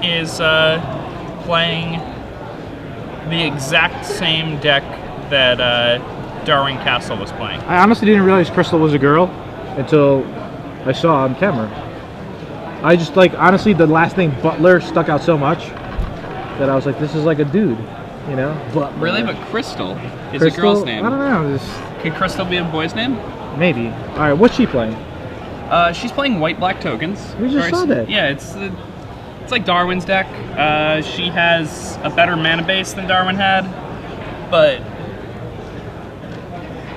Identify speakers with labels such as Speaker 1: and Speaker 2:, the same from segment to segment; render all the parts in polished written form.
Speaker 1: is playing the exact same deck that Darwin Castle was playing.
Speaker 2: I honestly didn't realize Crystal was a girl until I saw on camera. I just honestly, the last name Butler stuck out so much that I was like, this is like a dude, you know?
Speaker 1: But really, but Crystal is a girl's name.
Speaker 2: I don't know.
Speaker 1: Could Crystal be a boy's name?
Speaker 2: Maybe. All right, what's she playing?
Speaker 1: She's playing white-black tokens.
Speaker 2: We just saw that.
Speaker 1: Yeah, it's like Darwin's deck. She has a better mana base than Darwin had, but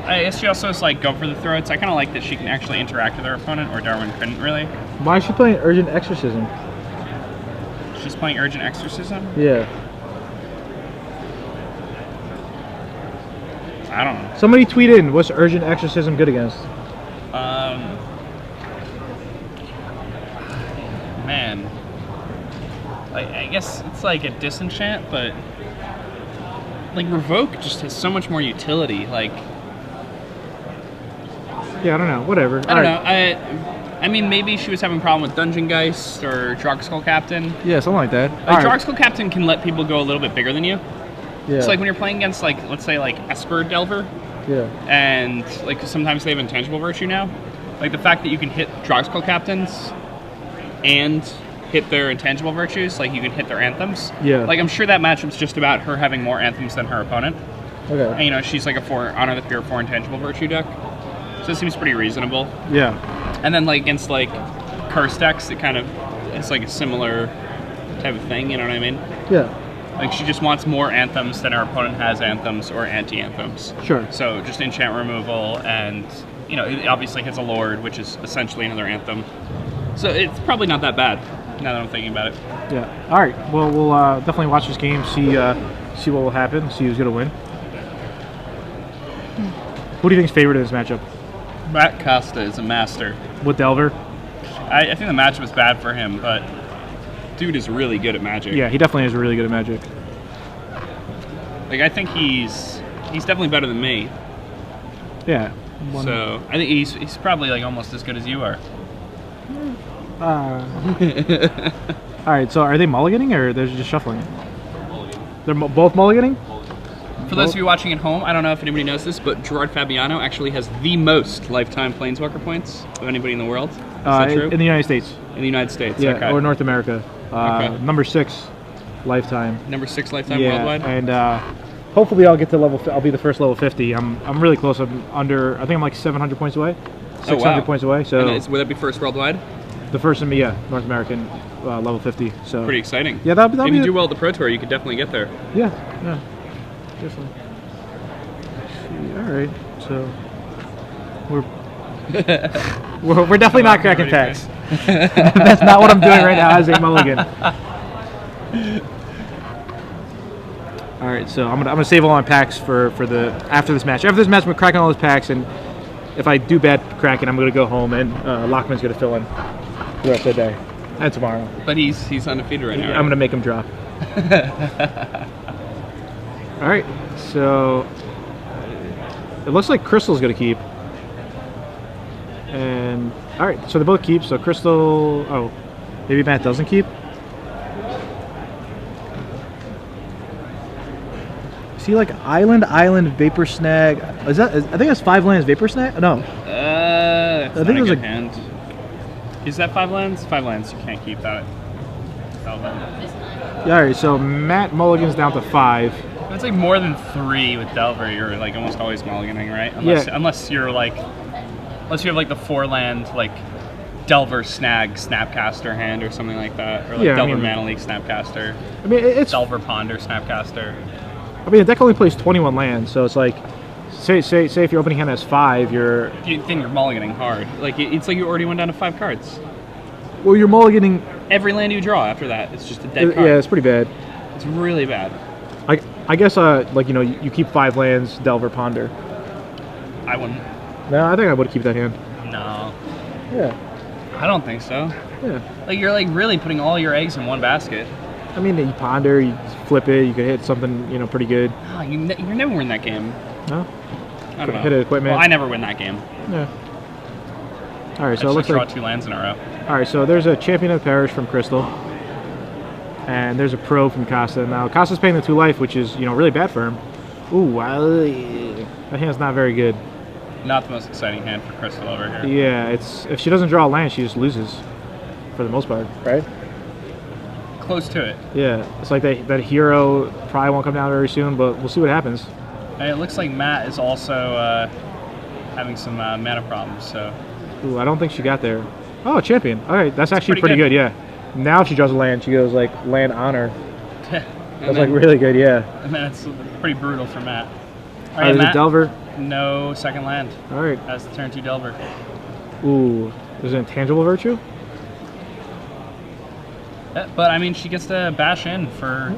Speaker 1: I guess she also is like go for the throats. I kind of like that she can actually interact with her opponent, or Darwin couldn't really.
Speaker 2: Why is she playing Urgent Exorcism?
Speaker 1: She's playing Urgent Exorcism?
Speaker 2: Yeah.
Speaker 1: I don't know.
Speaker 2: Somebody tweet in, what's Urgent Exorcism good against?
Speaker 1: Man. I guess it's like a disenchant, but like Revoke just has so much more utility. Like,
Speaker 2: yeah, I don't know. Whatever.
Speaker 1: I don't know. I mean, maybe she was having a problem with Dungeon Geist or Drogskull Captain.
Speaker 2: Yeah, something like that.
Speaker 1: Drogskull Captain can let people go a little bit bigger than you.
Speaker 2: Yeah.
Speaker 1: It's like when you're playing against, like, let's say, like, Esper Delver.
Speaker 2: Yeah.
Speaker 1: And, like, sometimes they have Intangible Virtue now. Like, the fact that you can hit Drogskull Captains and hit their Intangible Virtues, like, you can hit their Anthems.
Speaker 2: Yeah.
Speaker 1: Like, I'm sure that matchup's just about her having more Anthems than her opponent.
Speaker 2: Okay.
Speaker 1: And, you know, she's like a 4 Honor the Pure 4 Intangible Virtue deck. So it seems pretty reasonable.
Speaker 2: Yeah.
Speaker 1: And then, like, against, like, curse decks, it kind of, it's like a similar type of thing, you know what I mean?
Speaker 2: Yeah.
Speaker 1: Like, she just wants more Anthems than her opponent has Anthems or anti-Anthems.
Speaker 2: Sure.
Speaker 1: So just enchant removal, and, you know, it obviously hits a Lord, which is essentially another Anthem. So it's probably not that bad, now that I'm thinking about it.
Speaker 2: Yeah. All right. Well, we'll definitely watch this game, see what will happen, see who's going to win. Who do you think's favorite in this matchup?
Speaker 1: Matt Costa is a master.
Speaker 2: With Delver?
Speaker 1: I think the matchup is bad for him, but dude is really good at Magic.
Speaker 2: Yeah, he definitely is really good at Magic.
Speaker 1: Like, I think he's definitely better than me.
Speaker 2: Yeah.
Speaker 1: So I think he's probably like almost as good as you are.
Speaker 2: All right. So are they mulliganing or they're just shuffling? They're both mulliganing?
Speaker 1: For those of you watching at home, I don't know if anybody knows this, but Gerard Fabiano actually has the most lifetime Planeswalker points of anybody in the world. Is that true?
Speaker 2: In the United States.
Speaker 1: In the United States,
Speaker 2: yeah,
Speaker 1: okay.
Speaker 2: Or North America.
Speaker 1: Okay.
Speaker 2: Number 6 lifetime.
Speaker 1: Number 6 lifetime worldwide?
Speaker 2: And hopefully I'll get to I'll be the first level 50. I'm really close. I'm under, I think I'm like 700 points away. 600 points away. So
Speaker 1: and would that be first worldwide?
Speaker 2: The first in me, yeah, North American level 50. So
Speaker 1: pretty exciting.
Speaker 2: Yeah, that'll
Speaker 1: if you do well at the Pro Tour, you could definitely get there.
Speaker 2: Yeah, yeah, definitely. All right, so we're definitely not cracking packs. That's not what I'm doing right now as a mulligan. All right, so I'm gonna save all my packs for the after this match. After this match, we're cracking all those packs, and if I do bad cracking, I'm gonna go home, and Lockman's gonna fill in the rest of the day and tomorrow.
Speaker 1: But he's undefeated right now. Right?
Speaker 2: I'm gonna make him drop. All right, so it looks like Crystal's gonna keep, and all right, so they both keep. So Crystal, oh, maybe Matt doesn't keep. See, like Island, Vapor Snag. Is that? I think that's 5 lands. Vapor Snag? No.
Speaker 1: That's I think not a good hand. Is that 5 lands? 5 lands. You can't keep that.
Speaker 2: Yeah, all right, so Matt mulligans down to 5.
Speaker 1: It's like more than 3 with Delver. You're like almost always mulliganing, right? Unless you're like, unless you have like the 4 land like Delver Snag Snapcaster hand or something like that, or like Delver Mana Leak Snapcaster.
Speaker 2: I mean, it's
Speaker 1: Delver Ponder Snapcaster.
Speaker 2: I mean, the deck only plays 21 lands, so it's like, say if your opening hand has 5,
Speaker 1: then you're mulliganing hard. Like it's like you already went down to 5 cards.
Speaker 2: Well, you're mulliganing
Speaker 1: every land you draw after that. It's just a dead card.
Speaker 2: Yeah, it's pretty bad.
Speaker 1: It's really bad.
Speaker 2: I guess like you keep 5 lands, Delver Ponder.
Speaker 1: I wouldn't.
Speaker 2: No, I think I would keep that hand.
Speaker 1: No.
Speaker 2: Yeah.
Speaker 1: I don't think so.
Speaker 2: Yeah.
Speaker 1: Like you're like really putting all your eggs in one basket.
Speaker 2: I mean, you ponder, you flip it, you could hit something, pretty good.
Speaker 1: Oh, you never win that game.
Speaker 2: No?
Speaker 1: I don't know.
Speaker 2: Hit equipment.
Speaker 1: Well, I never win that game.
Speaker 2: Yeah. All right, so it looks
Speaker 1: draw
Speaker 2: like
Speaker 1: 2 lands in a row.
Speaker 2: All right, so there's a Champion of the Parish from Crystal. And there's a pro from Costa. Now Costa's paying the 2 life, which is really bad for him. Ooh, that hand's not very good.
Speaker 1: Not the most exciting hand for Crystal over here.
Speaker 2: Yeah, if she doesn't draw a land, she just loses, for the most part, right?
Speaker 1: Close to it.
Speaker 2: Yeah, it's like that hero probably won't come down very soon, but we'll see what happens.
Speaker 1: And it looks like Matt is also having some mana problems. So.
Speaker 2: Ooh, I don't think she got there. Oh, champion. All right, that's actually pretty good. Yeah. Now if she draws a land, she goes like land honor. That's like really good, yeah.
Speaker 1: And then it's pretty brutal for Matt.
Speaker 2: All right, Matt, Delver.
Speaker 1: No second land.
Speaker 2: All right.
Speaker 1: That's the turn 2 Delver.
Speaker 2: Ooh, there's an intangible virtue?
Speaker 1: But I mean, she gets to bash in for.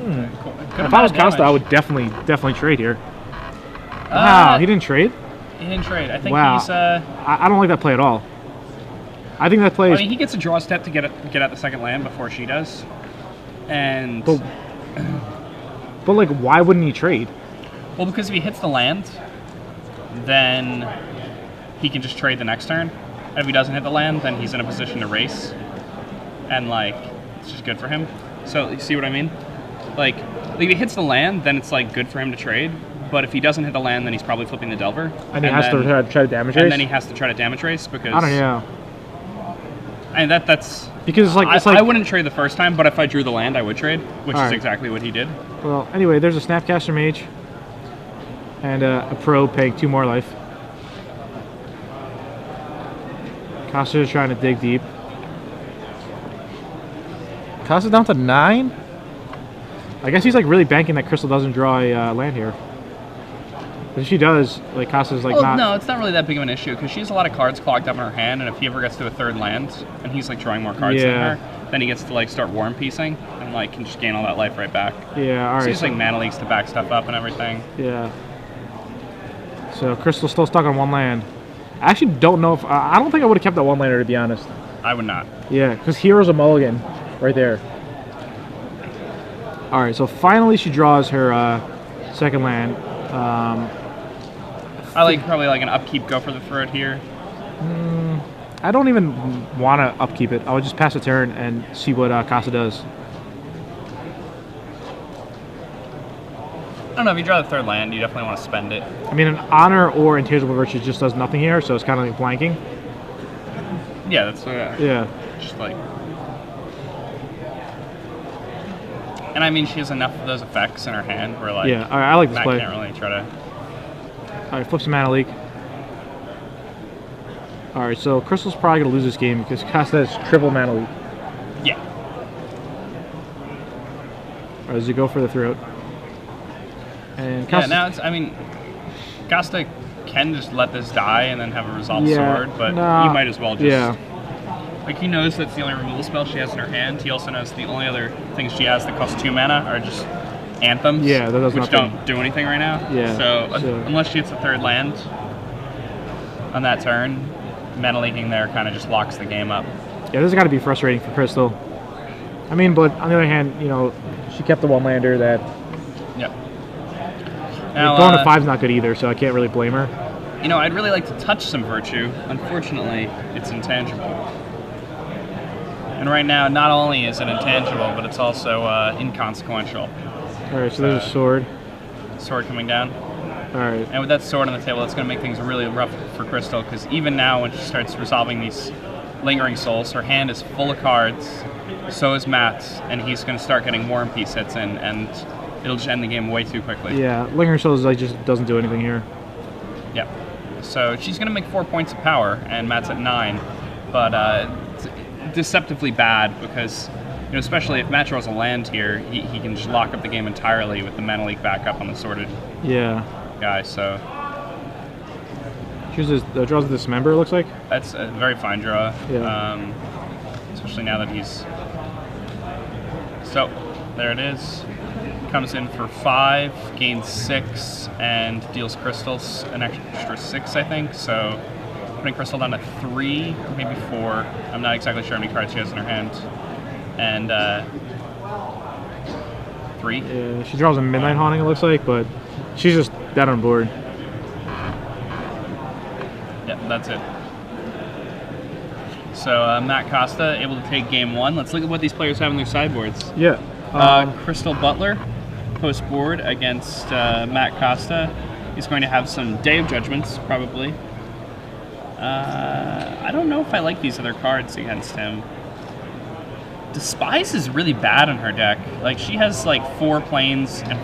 Speaker 2: If I was Costa, I would definitely trade here. Wow, he didn't trade?
Speaker 1: He didn't trade. I think he's.
Speaker 2: I don't like that play at all. I think that play.
Speaker 1: I mean, he gets a draw step to get out the second land before she does, and.
Speaker 2: But like, why wouldn't he trade?
Speaker 1: Well, because if he hits the land, then he can just trade the next turn. And if he doesn't hit the land, then he's in a position to race, and like it's just good for him. So you see what I mean? Like if he hits the land, then it's like good for him to trade. But if he doesn't hit the land, then he's probably flipping the Delver.
Speaker 2: And he has to try to damage race.
Speaker 1: And then he has to try to damage race because
Speaker 2: I don't know.
Speaker 1: I mean that's
Speaker 2: because it's like
Speaker 1: I wouldn't trade the first time, but if I drew the land, I would trade, which is exactly what he did.
Speaker 2: Well, anyway, there's a Snapcaster Mage and a pro paying 2 more life. Costa's trying to dig deep. Costa's down to 9. I guess he's like really banking that Crystal doesn't draw a land here. But if she does, like Costa's like not.
Speaker 1: No, it's not really that big of an issue because she has a lot of cards clogged up in her hand, and if he ever gets to a 3rd land and he's like drawing more cards than her, then he gets to like start War and Piecing and like can just gain all that life right back.
Speaker 2: Yeah, all right.
Speaker 1: So he's like mana leaks to back stuff up and everything.
Speaker 2: Yeah. So Crystal's still stuck on 1 land. I actually don't know if I don't think I would have kept that 1-lander, to be honest.
Speaker 1: I would not.
Speaker 2: Yeah, because Hero's a mulligan right there. All right, so finally she draws her second land.
Speaker 1: I like probably like an upkeep, go for the throat here.
Speaker 2: I don't even want to upkeep it. I would just pass a turn and see what Costa does.
Speaker 1: I don't know, if you draw the 3rd land, you definitely want to spend it.
Speaker 2: I mean, an honor or intangible virtue just does nothing here, so it's kind of like blanking.
Speaker 1: Yeah, that's
Speaker 2: yeah.
Speaker 1: Just like. And I mean, she has enough of those effects in her hand where like.
Speaker 2: Yeah, all right, I like this
Speaker 1: Matt
Speaker 2: play.
Speaker 1: Can't really try to.
Speaker 2: All right, flip some mana leak. All right, so Crystal's probably gonna lose this game because Costa has triple mana leak.
Speaker 1: Yeah.
Speaker 2: Or does he go for the throat? And Costa,
Speaker 1: now it's. I mean, Costa can just let this die and then have a resolve sword, but he might as well just.
Speaker 2: Yeah.
Speaker 1: Like he knows that's the only removal spell she has in her hand. He also knows the only other things she has that cost 2 mana are just anthems.
Speaker 2: Yeah, that does
Speaker 1: which
Speaker 2: nothing.
Speaker 1: don't do anything right now.
Speaker 2: Yeah.
Speaker 1: So unless she hits a 3rd land on that turn, mana leaking there kind of just locks the game up.
Speaker 2: Yeah, this has got to be frustrating for Crystal. I mean, but on the other hand, she kept the 1-lander that.
Speaker 1: Yep. Now,
Speaker 2: going to 5's not good either, so I can't really blame her.
Speaker 1: I'd really like to touch some Virtue. Unfortunately, it's intangible. And right now, not only is it intangible, but it's also inconsequential.
Speaker 2: All right, so there's a sword.
Speaker 1: Sword coming down.
Speaker 2: All right.
Speaker 1: And with that sword on the table, it's going to make things really rough for Crystal, because even now, when she starts resolving these lingering souls, her hand is full of cards, so is Matt's, and he's going to start getting War and Peace hits in, and it'll just end the game way too quickly.
Speaker 2: Yeah, lingering souls just doesn't do anything here.
Speaker 1: Yeah. So she's going to make 4 points of power, and Matt's at 9, but it's deceptively bad because, especially if Matt draws a land here, he can just lock up the game entirely with the mana leak back up on the sorted guy. So
Speaker 2: draws the Dismember, it looks like.
Speaker 1: That's a very fine draw.
Speaker 2: Yeah.
Speaker 1: Especially now that he's. So there it is. Comes in for 5, gains 6, and deals Crystals an extra 6, I think. So putting Crystal down to 3, maybe 4. I'm not exactly sure how many cards she has in her hand. And 3.
Speaker 2: Yeah, she draws a Midnight Haunting, it looks like, but she's just dead on board.
Speaker 1: Yep, that's it. So Matt Costa able to take game 1. Let's look at what these players have in their sideboards.
Speaker 2: Yeah.
Speaker 1: Crystal Butler, post board against Matt Costa. He's going to have some Day of Judgments, probably. I don't know if I like these other cards against him. Despise is really bad in her deck. Like, she has like 4 plains and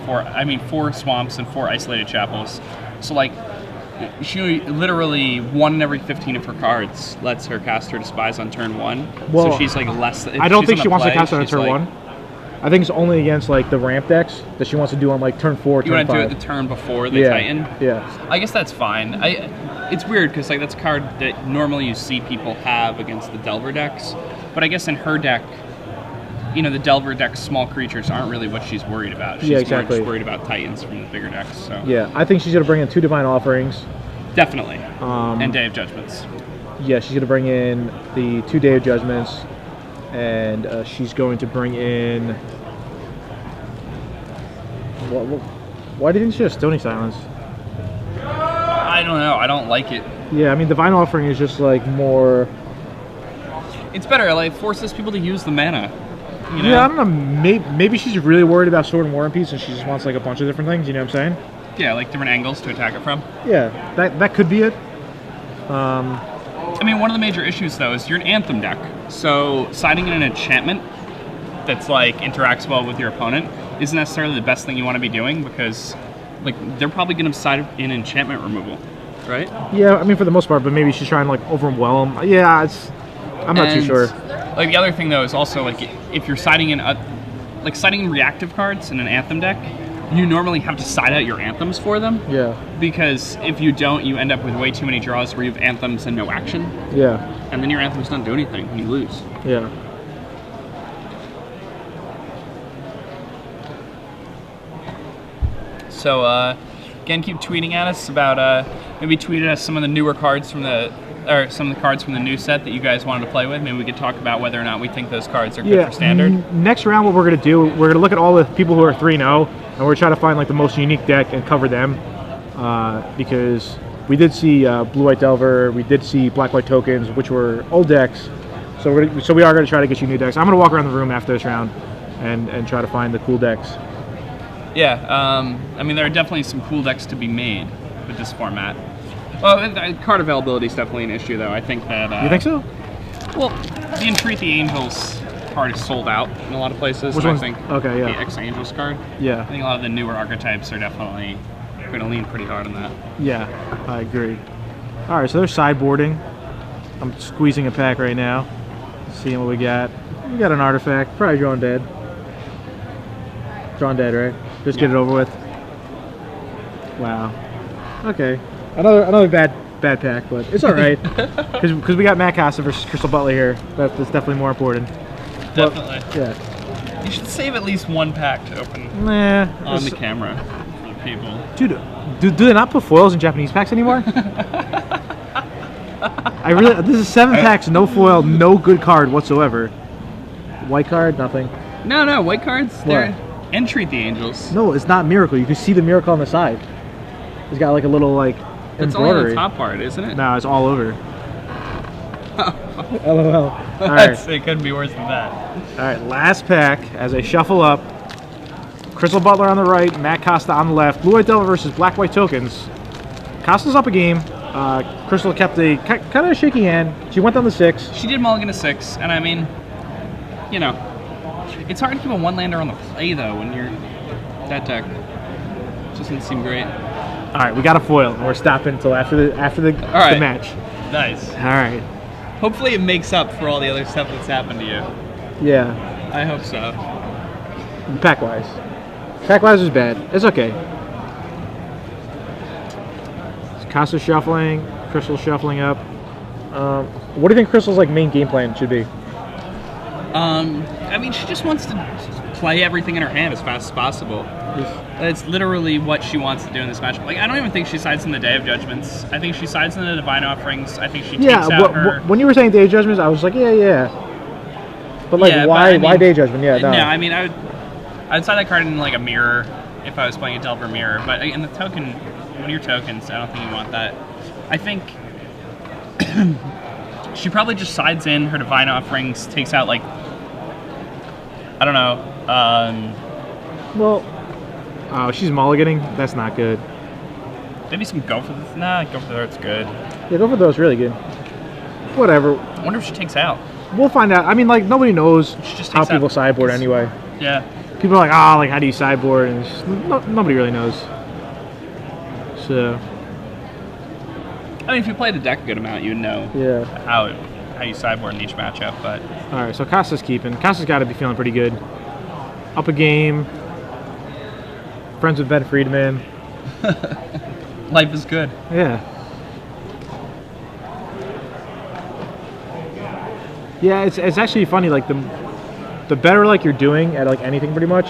Speaker 1: 4 swamps and 4 isolated chapels. So like, she literally 1 in every 15 of her cards lets her cast her Despise on turn 1.
Speaker 2: Well,
Speaker 1: so she's like less.
Speaker 2: I don't think she wants to cast it on turn
Speaker 1: like,
Speaker 2: 1. I think it's only against like the ramp decks that she wants to do on like turn 4, turn 5.
Speaker 1: You want to do it the turn before the Titan?
Speaker 2: Yeah.
Speaker 1: I guess that's fine. It's weird because like that's a card that normally you see people have against the Delver decks, but I guess in her deck, you know, the Delver deck's small creatures aren't really what she's worried about. She's more just worried about Titans from the bigger decks. So
Speaker 2: yeah, I think she's gonna bring in 2 Divine Offerings.
Speaker 1: Definitely. And Day of Judgments.
Speaker 2: Yeah, she's gonna bring in the 2 Day of Judgments, and she's going to bring in. Why didn't she have Stony Silence?
Speaker 1: I don't know. I don't like it.
Speaker 2: Yeah, I mean, Divine Offering is just like more.
Speaker 1: It's better. Like, it forces people to use the mana. You know?
Speaker 2: Yeah, I don't know. Maybe she's really worried about Sword and War and Peace, and she just wants like a bunch of different things. You know what I'm saying?
Speaker 1: Yeah, like different angles to attack it from.
Speaker 2: Yeah, that could be it.
Speaker 1: I mean, one of the major issues though is you're an Anthem deck, so siding in an enchantment that's like interacts well with your opponent isn't necessarily the best thing you want to be doing, because like they're probably going to side in enchantment removal, right?
Speaker 2: Yeah, I mean for the most part, but maybe she's trying to like overwhelm. Yeah, I'm not too sure.
Speaker 1: Like the other thing though is also like if you're siding in siding in reactive cards in an Anthem deck, you normally have to side out your Anthems for them.
Speaker 2: Yeah.
Speaker 1: Because if you don't, you end up with way too many draws where you have Anthems and no action.
Speaker 2: Yeah.
Speaker 1: And then your Anthems don't do anything and you lose.
Speaker 2: Yeah.
Speaker 1: So, again, keep tweeting at us about, maybe tweet at us some of the newer cards from some of the cards from the new set that you guys wanted to play with. Maybe we could talk about whether or not we think those cards are good for Standard.
Speaker 2: Next round, what we're going to do, we're going to look at all the people who are 3-0, and we're trying to find like the most unique deck and cover them. Because we did see Blue-White Delver, we did see Black-White Tokens, which were old decks. So we are going to try to get you new decks. I'm going to walk around the room after this round and try to find the cool decks.
Speaker 1: Yeah, I mean, there are definitely some cool decks to be made with this format. Well, card availability is definitely an issue, though. I think that...
Speaker 2: you think so?
Speaker 1: Well, the Entreat the Angels card is sold out in a lot of places.
Speaker 2: Which
Speaker 1: one?
Speaker 2: I think okay, yeah.
Speaker 1: The X-Angels card.
Speaker 2: Yeah.
Speaker 1: I think a lot of the newer archetypes are definitely going to lean pretty hard on that.
Speaker 2: Yeah, I agree. All right, so they're sideboarding. I'm squeezing a pack right now, seeing what we got. We got an artifact, probably Drawn Dead. Drawn Dead, right? Just get it over with. Wow. Okay. Another bad pack, but it's all right because we got Matt Costa versus Crystal Butler here. That's definitely more important.
Speaker 1: Definitely.
Speaker 2: But, yeah.
Speaker 1: You should save at least one pack to open on the camera for the people.
Speaker 2: Dude, do they not put foils in Japanese packs anymore? This is 7 packs, no foil, no good card whatsoever. White card, nothing.
Speaker 1: No, white cards. They're Entreat the Angels.
Speaker 2: No, it's not Miracle. You can see the Miracle on the side. It's got like a little like
Speaker 1: it's only on the top part, isn't it?
Speaker 2: No, it's all over. LOL. All right.
Speaker 1: It couldn't be worse than that.
Speaker 2: All right, last pack as I shuffle up. Crystal Butler on the right, Matt Costa on the left. Blue-White Delver versus Black-White Tokens. Costa's up a game. Crystal kept a kind of a shaky hand. She went down to 6.
Speaker 1: She did mulligan to 6, and I mean, you know, it's hard to keep a one-lander on the play though when you're that deck. It just doesn't seem great.
Speaker 2: All right, we got a foil, and we're stopping until after the match.
Speaker 1: Nice.
Speaker 2: All right.
Speaker 1: Hopefully it makes up for all the other stuff that's happened to you.
Speaker 2: Yeah.
Speaker 1: I hope so.
Speaker 2: Pack-wise. Pack-wise is bad. It's okay. Costa shuffling, Crystal shuffling up. What do you think Crystal's like main game plan should be?
Speaker 1: I mean, she just wants to play everything in her hand as fast as possible. That's literally what she wants to do in this match. Like, I don't even think she sides in the Day of Judgments. I think she sides in the Divine Offerings. I think she takes out her...
Speaker 2: when you were saying Day of Judgments, I was like, yeah. But like, why Day of Judgment? Yeah, no.
Speaker 1: No, I mean, I'd side that card in like a mirror if I was playing a Delver mirror. But in the token, one of your tokens, I don't think you want that. I think she probably just sides in her Divine Offerings, takes out like, I don't know,
Speaker 2: Well, oh, she's mulliganing. That's not good.
Speaker 1: Maybe some go for the. Nah, go for the heart's good.
Speaker 2: Yeah, go for those. Really good. Whatever.
Speaker 1: I wonder if she takes out.
Speaker 2: We'll find out. I mean, like, nobody knows
Speaker 1: She just
Speaker 2: how
Speaker 1: takes
Speaker 2: people
Speaker 1: out.
Speaker 2: sideboard anyway.
Speaker 1: Yeah.
Speaker 2: People are like, oh, like, how do you sideboard? And it's just, nobody really knows. So.
Speaker 1: I mean, if you played the deck a good amount, you'd know how you sideboard in each matchup. But
Speaker 2: all right, so Costa's keeping. Costa's got to be feeling pretty good. Up a game. Friends with Ben Friedman.
Speaker 1: life is good.
Speaker 2: Yeah. Yeah, it's actually funny. Like the better like you're doing at like anything, pretty much.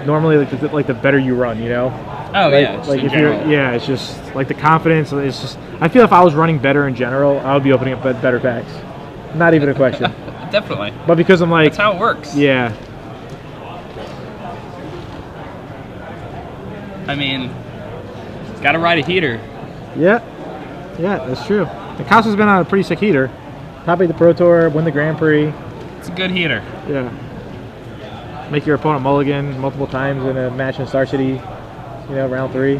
Speaker 2: Normally, like the better you run, you know.
Speaker 1: Oh
Speaker 2: like,
Speaker 1: yeah,
Speaker 2: like if you're it's just like the confidence. It's just I feel if I was running better in general, I would be opening up better packs. Not even a question.
Speaker 1: Definitely.
Speaker 2: But because I'm like
Speaker 1: that's how it works.
Speaker 2: Yeah.
Speaker 1: I mean, got to ride a heater.
Speaker 2: Yeah, that's true. And Costa's been on a pretty sick heater. Probably the Pro Tour, win the Grand Prix.
Speaker 1: It's a good heater.
Speaker 2: Yeah. Make your opponent mulligan multiple times in a match in Star City, you know, round 3.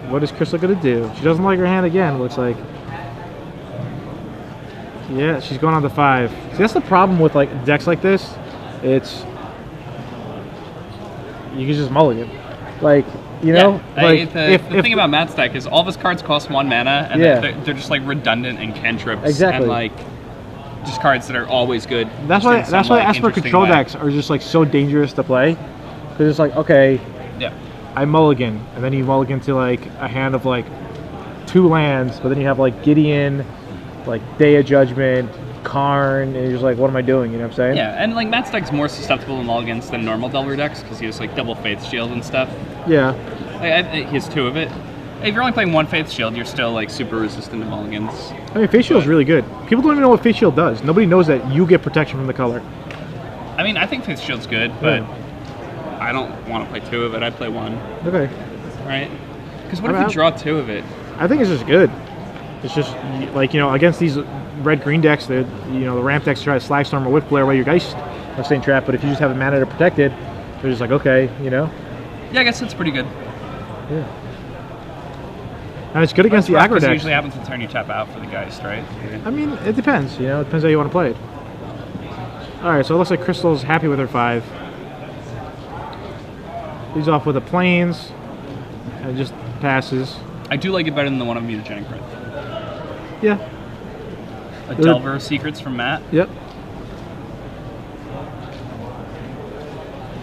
Speaker 2: What is Crystal gonna do? She doesn't like her hand again, looks like. Yeah, she's going on to 5. See, that's the problem with like decks like this. It's you can just mulligan. Like, you know? Like,
Speaker 1: the thing about Matt's deck is all of his cards cost 1 mana, and they're just like redundant and cantrips.
Speaker 2: Exactly.
Speaker 1: And like just cards that are always good.
Speaker 2: That's why Esper control decks are just like so dangerous to play. Because it's like, okay, I mulligan, and then you mulligan to like a hand of like 2 lands, but then you have like Gideon, like Day of Judgment, Karn, and you're just like, what am I doing? You know what I'm saying?
Speaker 1: Yeah, and like Matt's deck's more susceptible to mulligans than normal Delver decks because he has like double Faith Shield and stuff.
Speaker 2: Yeah.
Speaker 1: He has 2 of it. If you're only playing 1 Faith Shield, you're still like super resistant to mulligans.
Speaker 2: I mean, Faith Shield's really good. People don't even know what Faith Shield does. Nobody knows that you get protection from the color.
Speaker 1: I mean, I think Faith Shield's good, but I don't want to play 2 of it. I'd play 1.
Speaker 2: Okay.
Speaker 1: Right? Because what if you draw 2 of it?
Speaker 2: I think it's just good. It's just like, you know, against these red-green decks, the ramp decks try to Slagstorm or Whip Flare away your Geist or Saint Trap, but if you just have a mana to protect it, they're just like, okay, you know?
Speaker 1: Yeah, I guess it's pretty good.
Speaker 2: Yeah. And it's good against the aggro decks.
Speaker 1: It usually happens to turn you tap out for the Geist, right?
Speaker 2: I mean, it depends, you know? It depends how you want to play it. Alright, so it looks like Crystal's happy with her 5. Leads off with a Plains, and just passes.
Speaker 1: I do like it better than the one of Mutagenic Breath.
Speaker 2: Yeah.
Speaker 1: A Delver of Secrets from Matt.
Speaker 2: Yep.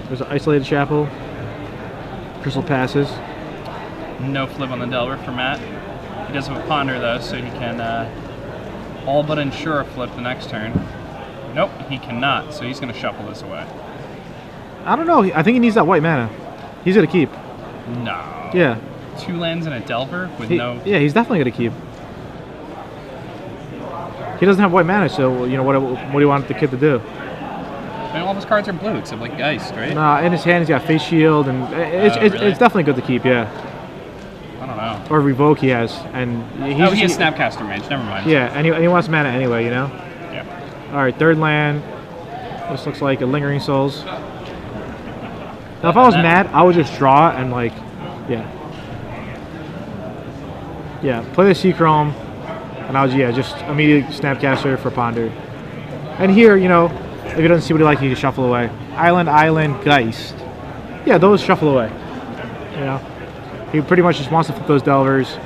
Speaker 2: There's an Isolated Chapel. Crystal passes.
Speaker 1: No flip on the Delver for Matt. He does have a Ponder though, so he can all but ensure a flip the next turn. Nope, he cannot, so he's going to shuffle this away.
Speaker 2: I don't know. I think he needs that white mana. He's going to keep.
Speaker 1: No.
Speaker 2: Yeah.
Speaker 1: 2 lands and a Delver with no...
Speaker 2: Yeah, he's definitely going to keep. He doesn't have white mana, so, you know, what do you want the kid to do?
Speaker 1: I mean, all of his cards are blue, except like Geist, right?
Speaker 2: Nah, in his hand he's got Face Shield, and it's definitely good to keep, yeah.
Speaker 1: I don't know.
Speaker 2: Or Revoke he has, and
Speaker 1: he has Snapcaster Mage, never mind.
Speaker 2: Yeah, and he wants mana anyway, you know?
Speaker 1: Yeah.
Speaker 2: Alright, 3rd land. This looks like a Lingering Souls. Now, if I was mad, I would just draw and, like, yeah, play the Seachrome, and I was, just immediately Snapcaster for Ponder. And here, you know, if he doesn't see what he likes, he can shuffle away. Island, Geist. Yeah, those shuffle away. You know? He pretty much just wants to flip those Delvers.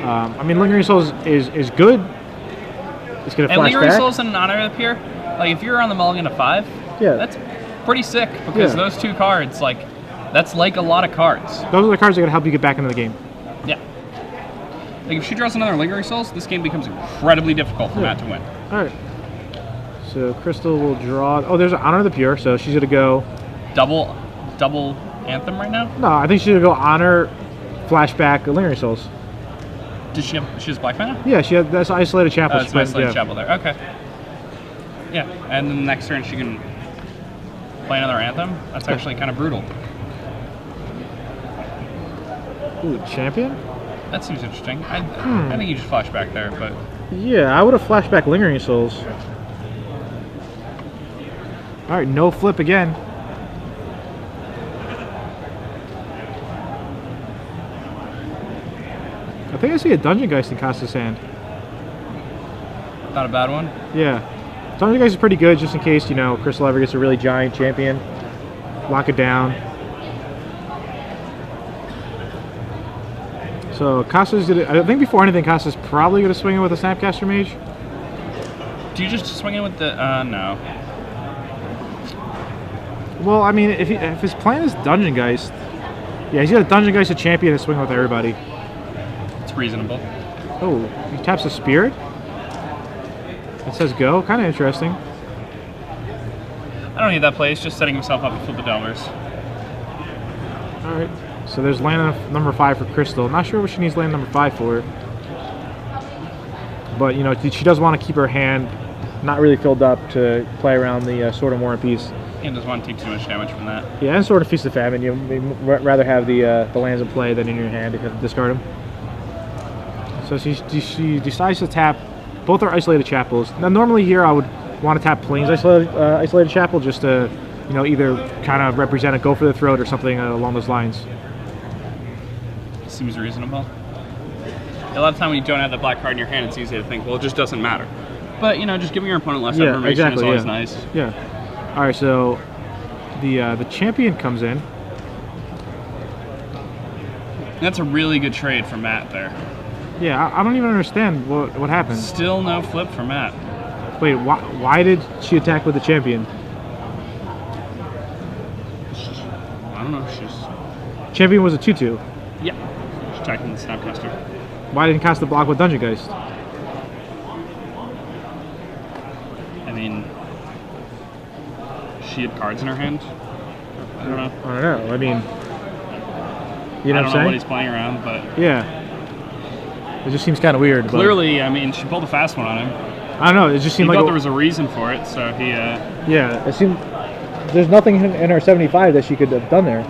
Speaker 2: I mean, Lingering Souls is good. It's going to flash
Speaker 1: Lingering
Speaker 2: back.
Speaker 1: Souls in an honor up here, like, if you're on the mulligan of 5, that's pretty sick, because those 2 cards, like, that's like a lot of cards.
Speaker 2: Those are the cards that are going to help you get back into the game.
Speaker 1: Yeah. Like, if she draws another Lingering Souls, this game becomes incredibly difficult for Matt to win.
Speaker 2: Alright. So Crystal will draw... Oh, there's an Honor the Pure, so she's going to go...
Speaker 1: Double Anthem right now?
Speaker 2: No, I think she's going to go Honor, Flashback, Lingering Souls.
Speaker 1: Does she has Black Mana?
Speaker 2: Yeah, that's Isolated Chapel.
Speaker 1: Oh, it's Isolated Chapel there. Okay. Yeah, and then the next turn she can play another Anthem. That's actually kind of brutal.
Speaker 2: Ooh, Champion?
Speaker 1: That seems interesting. I think you just flash back there, but...
Speaker 2: Yeah, I would have flashed back Lingering Souls. All right, no flip again. I think I see a Dungeon Geist in Costa's hand.
Speaker 1: Not a bad one.
Speaker 2: Yeah. Dungeon Geist is pretty good just in case, you know, Crystal ever gets a really giant champion. Lock it down. So Costa's gonna, I think before anything, Costa's probably gonna swing in with a Snapcaster Mage.
Speaker 1: Do you just swing in with the, no.
Speaker 2: Well, I mean, if his plan is Dungeon Geist, yeah, he's got a Dungeon Geist, a champion, to swing with everybody.
Speaker 1: It's reasonable.
Speaker 2: Oh, he taps a Spirit? It says go. Kind of interesting.
Speaker 1: I don't need that play. He's just setting himself up to flip the Delvers.
Speaker 2: Alright, so there's land number 5 for Crystal. Not sure what she needs land number 5 for. But, you know, she does want to keep her hand not really filled up to play around the Sword of War and Peace.
Speaker 1: And doesn't want to take too much damage from that.
Speaker 2: Yeah, and Sword of Feast of Famine. You'd rather have the lands in play than in your hand if you have to discard them. So she decides to tap. Both are Isolated Chapels. Now, normally here I would want to tap Plains Isolated Chapel just to, you know, either kind of represent a Go for the Throat or something along those lines.
Speaker 1: Seems reasonable. A lot of time when you don't have the black card in your hand, it's easy to think, well, it just doesn't matter. But, you know, just giving your opponent less information is always nice.
Speaker 2: Yeah. All right, so the champion comes in.
Speaker 1: That's a really good trade for Matt there.
Speaker 2: Yeah, I don't even understand what happened.
Speaker 1: Still no flip for Matt.
Speaker 2: Wait, why did she attack with the champion?
Speaker 1: I don't know. She's
Speaker 2: champion was a 2/2.
Speaker 1: Yeah, she's attacking the Snapcaster.
Speaker 2: Why didn't Costa block with Dungeon Geist?
Speaker 1: I mean, she had cards in her hand. I don't know.
Speaker 2: I don't know. I mean, you know what I'm saying?
Speaker 1: I don't know what he's playing around, but
Speaker 2: yeah, it just seems kind of weird.
Speaker 1: Clearly, I mean, she pulled a fast one on him.
Speaker 2: I don't know. It just seemed
Speaker 1: he
Speaker 2: like
Speaker 1: thought there was a reason for it, so he.
Speaker 2: Yeah, it seemed there's nothing in her 75 that she could have done there.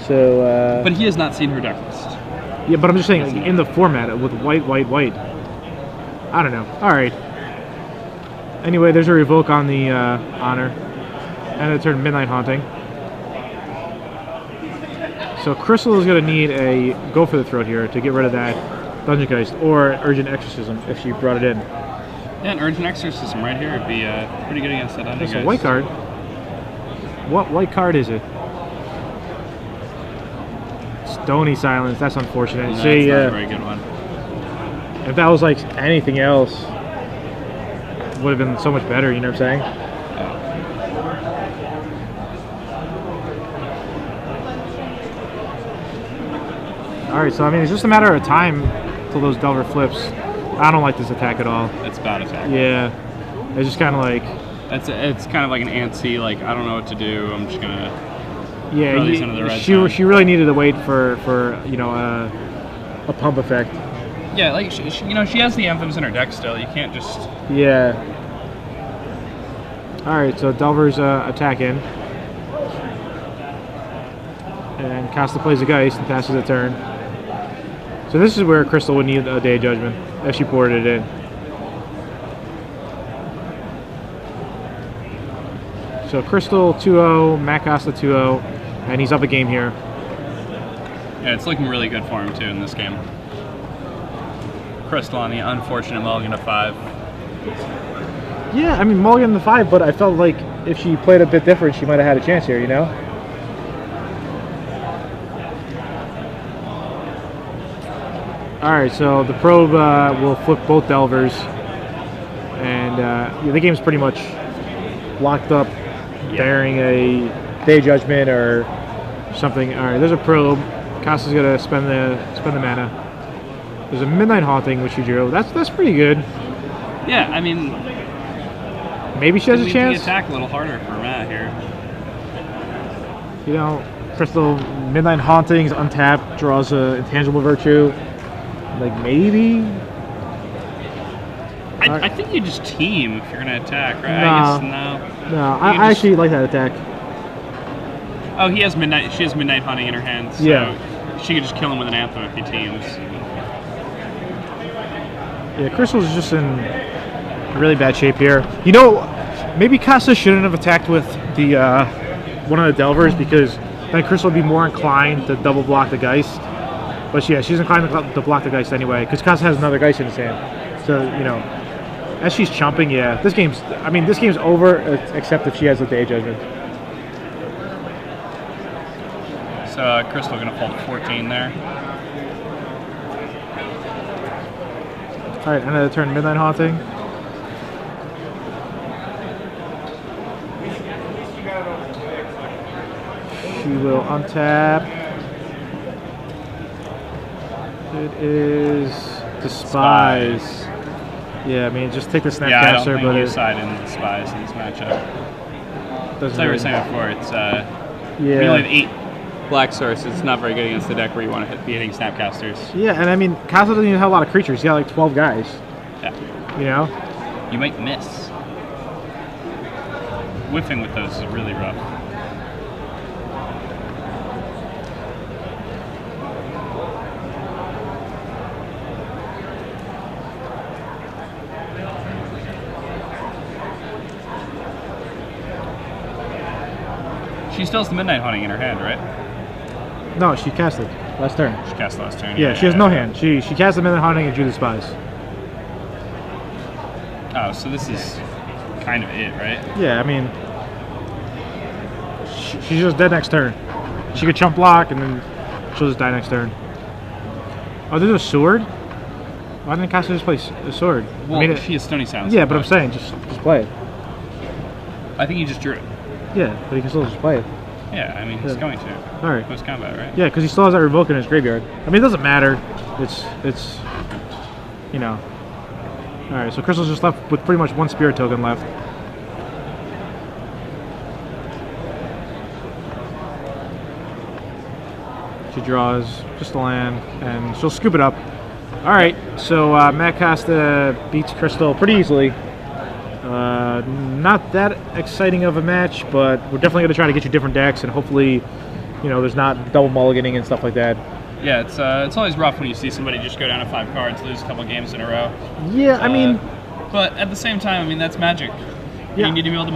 Speaker 2: So.
Speaker 1: But he has not seen her deck list.
Speaker 2: Yeah, but I'm just saying, like, in the format with white. I don't know. All right. Anyway, there's a revoke on the honor, and it turned Midnight Haunting. So Crystal is going to need a Go for the Throat here to get rid of that Dungeon Geist, or Urgent Exorcism if she brought it in.
Speaker 1: Yeah, an Urgent Exorcism right here would be pretty good against that Dungeon Geist.
Speaker 2: That's a white card. What white card is it? Stony Silence. That's unfortunate.
Speaker 1: No,
Speaker 2: See,
Speaker 1: that's not a very good one.
Speaker 2: If that was like anything else, would have been so much better. You know what I'm saying? All right, so I mean, it's just a matter of time till those Delver flips. I don't like this attack at all.
Speaker 1: It's a bad attack.
Speaker 2: Yeah, it's just kind of like.
Speaker 1: It's kind of like an antsy. Like, I don't know what to do. I'm just gonna.
Speaker 2: Yeah,
Speaker 1: throw these into the red
Speaker 2: she really needed to wait for you know a pump effect.
Speaker 1: Yeah, like she you know, she has the anthems in her deck still. You can't just.
Speaker 2: Yeah. All right, so Delver's attack in. And Costa plays a Geist and passes a turn. So this is where Crystal would need a Day of Judgment if she poured it in. So Crystal 2-0, Matt Costa 2-0, and he's up a game here.
Speaker 1: Yeah, it's looking really good for him too in this game. Crystal on the unfortunate mulligan to 5.
Speaker 2: Yeah, I mean mulligan to 5, but I felt like if she played a bit different, she might have had a chance here, you know? Alright, so the probe will flip both Delvers, and yeah, the game's pretty much locked up, bearing a Day Judgment or something. Alright, there's a probe. Costa's gonna spend the mana. There's a Midnight Haunting, which you drew. That's pretty good.
Speaker 1: Yeah, I mean,
Speaker 2: maybe she has a chance.
Speaker 1: Attack a little harder for Matt here.
Speaker 2: You know, Crystal Midnight Haunting's untapped, draws a Intangible Virtue. Like, maybe?
Speaker 1: I think you just team if you're going to attack, right?
Speaker 2: No.
Speaker 1: I guess no.
Speaker 2: No, I actually like that attack.
Speaker 1: Oh, she has Midnight Hunting in her hand, so
Speaker 2: yeah.
Speaker 1: She could just kill him with an Anthem if he teams.
Speaker 2: Yeah, Crystal's just in really bad shape here. You know, maybe Costa shouldn't have attacked with the one of the Delvers, because then Crystal would be more inclined to double block the Geist. But yeah, she's inclined to block the Geist anyway, because Costa has another Geist in his hand. So, you know, as she's chumping, yeah, this game's over, except if she has the Day Judgment.
Speaker 1: So Crystal gonna fold 14 there.
Speaker 2: All right, end of the turn, Midnight Haunting. She will untap. It is Despise. Yeah, I mean, just take the Snapcaster,
Speaker 1: yeah, I don't think
Speaker 2: but
Speaker 1: you side in Despise in this matchup. As I was saying before, it's we only have 8 black sources. It's not very good against the deck where you want to be hitting Snapcasters.
Speaker 2: Yeah, and I mean, Costa doesn't even have a lot of creatures. He's got like 12 guys.
Speaker 1: Yeah.
Speaker 2: You know?
Speaker 1: You might miss. Whiffing with those is really rough. She still has the Midnight Haunting in her hand, right?
Speaker 2: No, she cast it last turn.
Speaker 1: She cast last turn.
Speaker 2: Yeah, she has no hand. She cast the Midnight Haunting and drew the Spies.
Speaker 1: Oh, so this is kind of it, right?
Speaker 2: Yeah, I mean, she's just dead next turn. She could chump block and then she'll just die next turn. Oh, there's a sword? Why didn't Costa just play a sword?
Speaker 1: Well,
Speaker 2: I mean,
Speaker 1: she has Stony Sounds.
Speaker 2: Yeah, but I'm saying, just play it.
Speaker 1: I think he just drew it.
Speaker 2: Yeah, but he can still just play it.
Speaker 1: Yeah, I mean, he's going to.
Speaker 2: All right.
Speaker 1: Post combat, right?
Speaker 2: Yeah, because he still has that revoke in his graveyard. I mean, it doesn't matter. It's you know. All right, so Crystal's just left with pretty much 1 Spirit token left. She draws just a land, and she'll scoop it up. All right, so Matt Costa beats Crystal pretty easily. Not that exciting of a match, but we're definitely going to try to get you different decks, and hopefully, you know, there's not double mulliganing and stuff like that.
Speaker 1: Yeah, it's always rough when you see somebody just go down to 5 cards, lose a couple games in a row.
Speaker 2: Yeah, I mean,
Speaker 1: but at the same time, I mean, that's Magic.
Speaker 2: Yeah.
Speaker 1: You need to be able to